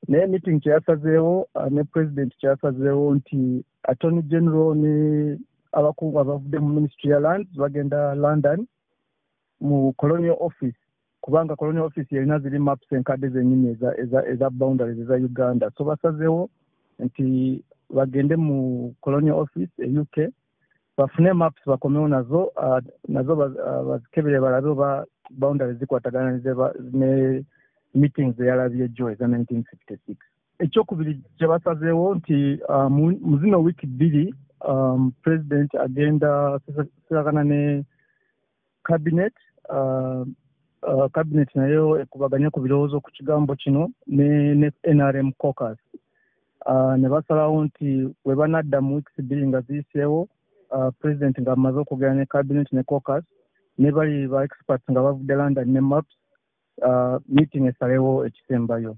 ne meeting kyasazeewo ne president kyasazeewo nti attorney general ne abakungu abavudde mu ministry ya lands bagenda London mu colonial office kubanga colonial office yalina ziri maps enkadde zennyini eza boundaries eza Uganda. So basazeewo nti bagende mu colonial office UK bafune maps bakomewo nazo bazikebere balabe oba boundaries zikwatagana ne meetings eyalabye Joe eza 1956. Ekyokubiri kye basazeewo nti mu zino wiiki bbiri president agenda sisakana ne cabinet cabinet nayo ekubaganya ku birowoozo ku kigambo kino ne NRM caucus. Ne basalawo nti we banadda mu wiiki bbiri nga ziyiseewo president nga amaze okugera ne cabinet ne caucus ne bali ba experts nga bavudde London ne maps meeting esalewo ekisembayo.